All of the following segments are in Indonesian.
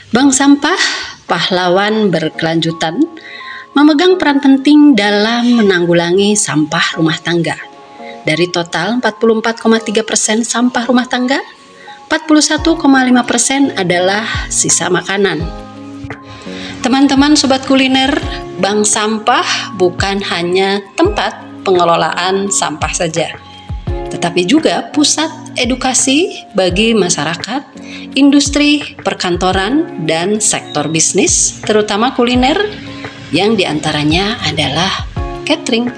Bank sampah, pahlawan berkelanjutan, memegang peran penting dalam menanggulangi sampah rumah tangga. Dari total 44,3% sampah rumah tangga, 41,5% adalah sisa makanan. Teman-teman sobat kuliner, bank sampah bukan hanya tempat pengelolaan sampah saja, tetapi juga pusat edukasi bagi masyarakat, industri, perkantoran, dan sektor bisnis, terutama kuliner, yang diantaranya adalah catering.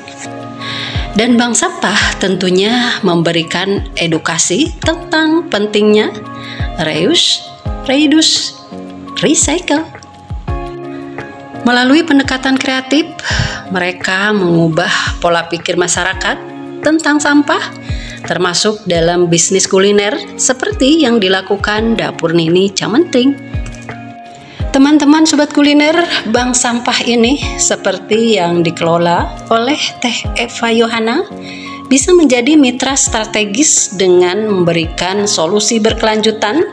Dan bank sampah tentunya memberikan edukasi tentang pentingnya reuse, reduce, recycle. Melalui pendekatan kreatif, mereka mengubah pola pikir masyarakat tentang sampah, termasuk dalam bisnis kuliner seperti yang dilakukan Dapur Nini Camenting. Teman-teman sobat kuliner, bank sampah ini seperti yang dikelola oleh Teh Eva Yohana bisa menjadi mitra strategis dengan memberikan solusi berkelanjutan,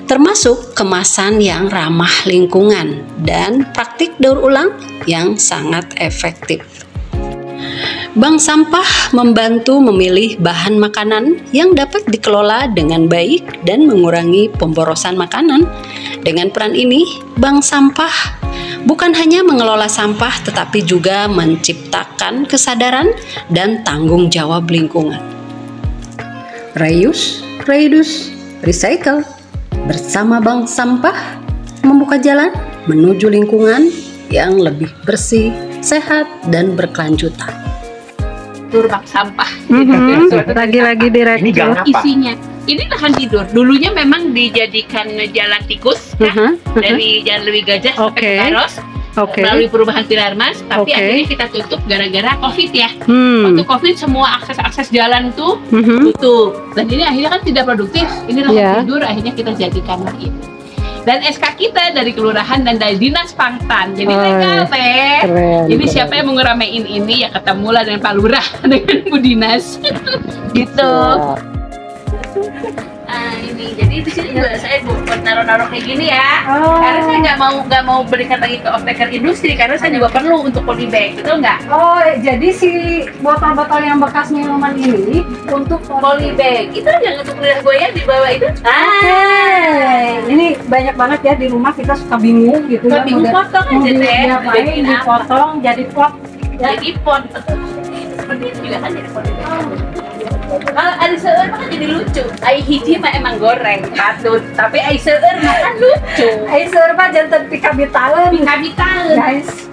termasuk kemasan yang ramah lingkungan dan praktik daur ulang yang sangat efektif. Bank sampah membantu memilih bahan makanan yang dapat dikelola dengan baik dan mengurangi pemborosan makanan. Dengan peran ini, bank sampah bukan hanya mengelola sampah tetapi juga menciptakan kesadaran dan tanggung jawab lingkungan. Reuse, reduce, recycle. Bersama bank sampah membuka jalan menuju lingkungan yang lebih bersih, sehat, dan berkelanjutan. Bank sampah. Lagi-lagi direktur. Isinya ini lahan tidur. Dulunya memang dijadikan jalan tikus, dari Jalan Lewi Gajah sampai ke Karos, melalui perubahan Pilarmas. Tapi akhirnya kita tutup gara-gara COVID ya. Waktu COVID semua akses jalan tuh tutup. Dan ini akhirnya kan tidak produktif. Ini lahan tidur, akhirnya kita jadikan lagi. Dan SK kita dari kelurahan dan dari dinas Pangtan, jadi legal teh. Jadi siapa yang mau ngeramein ini ya ketemulah dengan Pak Lurah dengan Bu Dinas, gitu. Ini jadi di sini juga saya buat naruh-naruh kayak gini ya. Karena saya nggak mau berikan lagi ke off-taker industri karena saya juga perlu untuk polybag, betul nggak? Oh, jadi si botol-botol yang bekas minuman ini untuk polybag itu yang untuk lidah goyang di bawah itu. Ini banyak banget ya di rumah kita suka bingung gitu ya. Bingung potong aja deh. Jadi dipotong jadi pot. Jadi pot. Seperti itu juga kan jadi polybag. Kalau ada seueur mah kan jadi lucu. Ai hiji mah emang goreng, patut. Tapi ai seueur mah kan lucu. Ai seueur mah janten pikabitaeun. Guys.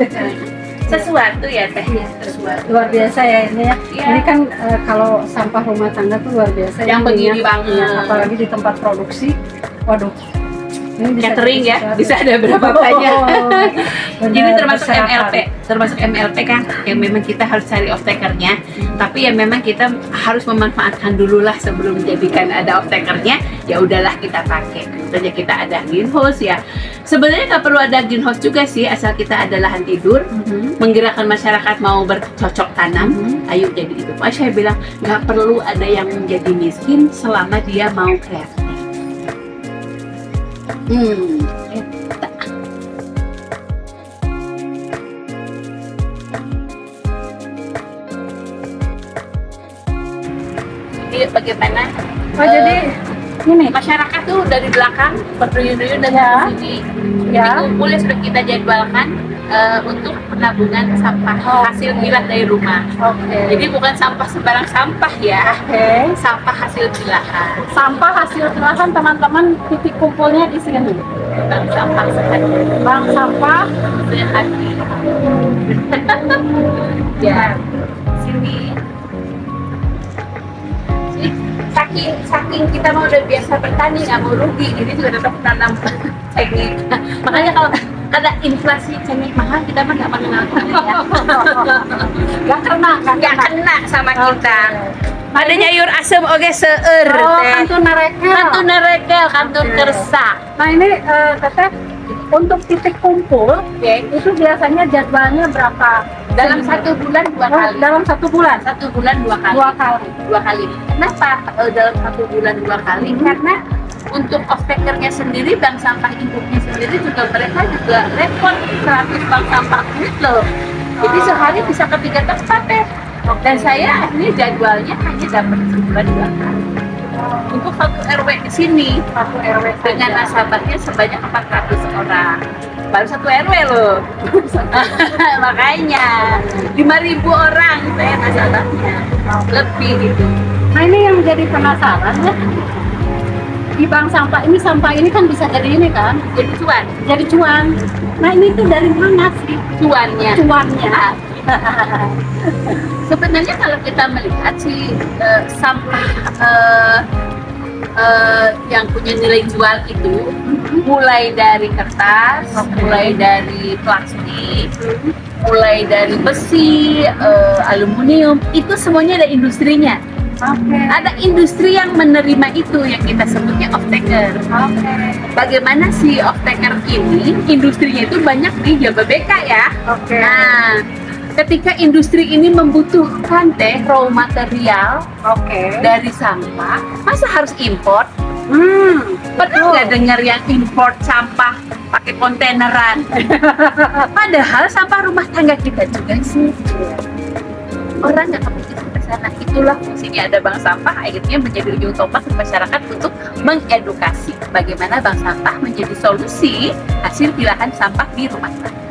Sesuatu ya teh, sesuatu. Luar biasa ya ini ya. Ini kan kalau sampah rumah tangga tuh luar biasa. Yang begini banget. Apalagi di tempat produksi. Waduh. Ini catering ya, bisa ada berapa banyak. Jadi termasuk MLP kan, yang memang kita harus cari off-takernya. Tapi yang memang kita harus memanfaatkan dulu lah sebelum menjadikan ada off-takernya. Ya udahlah kita pakai. Tentunya kita ada greenhouse ya. Sebenarnya nggak perlu ada greenhouse juga sih, asal kita ada lahan tidur, menggerakkan masyarakat mau bercocok tanam. Ayo jadi itu. Saya bilang nggak perlu ada yang menjadi miskin selama dia mau kreatif. Jadi bagaimana? Jadi ini masyarakat tuh dari belakang berduyun-duyun dari sini. Kumpul yang sudah kita jadwalkan untuk penabungan sampah hasil milah dari rumah. Jadi bukan sampah sembarang sampah ya. Sampah hasil pilahan. Sampah hasil pilahan teman-teman, titik kumpulnya di sini. Bank sampah sehati. Bank sampah sehati. Ya, sini. Saking kita mau udah biasa bertani nggak mau rugi, jadi juga tetap tanam cengkeh. Makanya kalau ada inflasi cengkeh mahal kita mah nggak mengenal ya. Nggak kena sama kita. Ada nyayur asem oge seueur teh. Kantun narekel, kantun kersa. Nah ini teteh untuk titik kumpul itu biasanya jadwalnya berapa? Dalam 1 bulan 2 kali. Dalam 1 bulan? 1 bulan 2 kali. 2 kali. Kenapa dalam 1 bulan 2 kali? Karena untuk off-takernya sendiri, bank sampah induknya sendiri mereka juga repot 100 bank sampah gitu. Jadi sehari bisa ke 3 tempat deh. Dan saya ini jadwalnya hanya dapat sebulan 2 kali. Untuk satu RW di sini, satu RW dengan nasabahnya sebanyak 400 orang. Baru satu RW loh. Makanya 5.000 orang saya nasabahnya, lebih gitu. Nah ini yang jadi penasaran ya. Di bank sampah ini kan bisa jadi ini kan, jadi cuan. Nah ini tuh dari mana sih cuannya? Sebenarnya kalau kita melihat sih sampah yang punya nilai jual itu mulai dari kertas, mulai dari plastik, mulai dari besi, aluminium, itu semuanya ada industrinya. Ada industri yang menerima itu, yang kita sebutnya off-taker. Bagaimana si off-taker ini, industrinya itu banyak di Jababeka ya. Nah, ketika industri ini membutuhkan raw material dari sampah, masa harus import? Pernah nggak dengar yang import sampah pakai kontaineran? Padahal sampah rumah tangga kita juga sih. Orang nggak kepikiran ke sana. Itulah fungsinya ada bank sampah, akhirnya menjadi ujung tombak masyarakat untuk mengedukasi bagaimana bank sampah menjadi solusi hasil pilahan sampah di rumah tangga.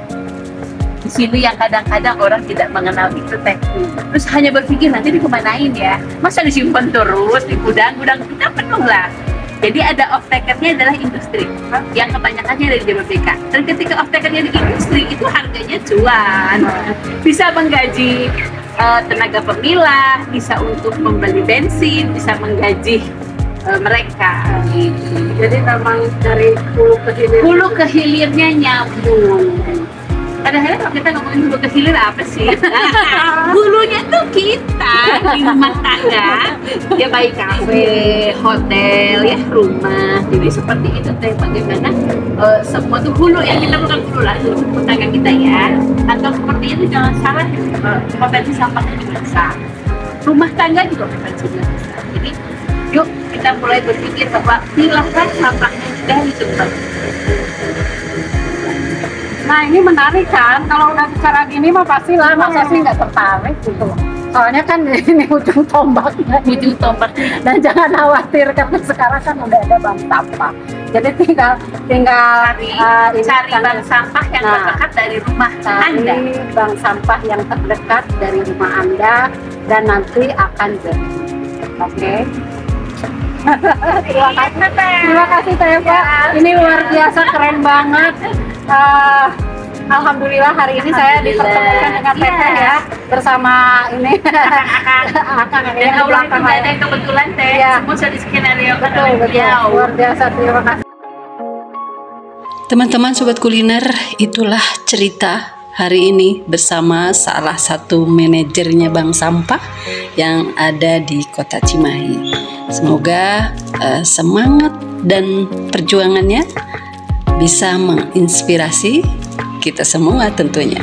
Di sini yang kadang-kadang orang tidak mengenal itu teh, terus hanya berpikir nanti dikemanain ya, masa disimpan terus di gudang-gudang, kita penuh lah. Jadi ada off-takernya adalah industri yang kebanyakannya dari Jababeka. Dan ketika off-takernya di industri itu harganya cuan, bisa menggaji tenaga pemilah, bisa untuk membeli bensin, bisa menggaji mereka. Jadi memang dari hulu ke hilirnya nyambung. Kadang-kadang kalau kita ngomongin hulu ke hilir apa sih? Hulunya tuh kita di rumah tangga, ya baik kafe, hotel, ya rumah. Jadi seperti itu teh, bagaimana semua tuh hulu yang kita bukan hulu lah, rumah tangga kita ya. Atau seperti itu jangan salah, potensi sampahnya juga besar. Rumah tangga juga potensi besar. Jadi yuk kita mulai berpikir bahwa pilahan sampahnya dari tempat. Nah ini menarik kan, kalau udah bicara gini mah pastilah, masa sih nggak tertarik gitu. Soalnya kan ini ujung tombaknya, dan jangan khawatir karena sekarang kan udah ada bank sampah. Jadi tinggal cari bank sampah yang terdekat dari rumah Anda. Bank sampah yang terdekat dari rumah Anda dan nanti akan jadi. Oke. Terima kasih Teh Pak. Ini luar biasa, keren banget. Alhamdulillah hari ini saya dipertemukan dengan Teteh ya, bersama ini dan Allah itu nggak ada kebetulan Teh, semua sudah di skenario. Betul, luar biasa, terima kasih. Teman-teman Sobat Kuliner, itulah cerita hari ini bersama salah satu manajernya bank sampah yang ada di Kota Cimahi. Semoga semangat dan perjuangannya bisa menginspirasi kita semua tentunya.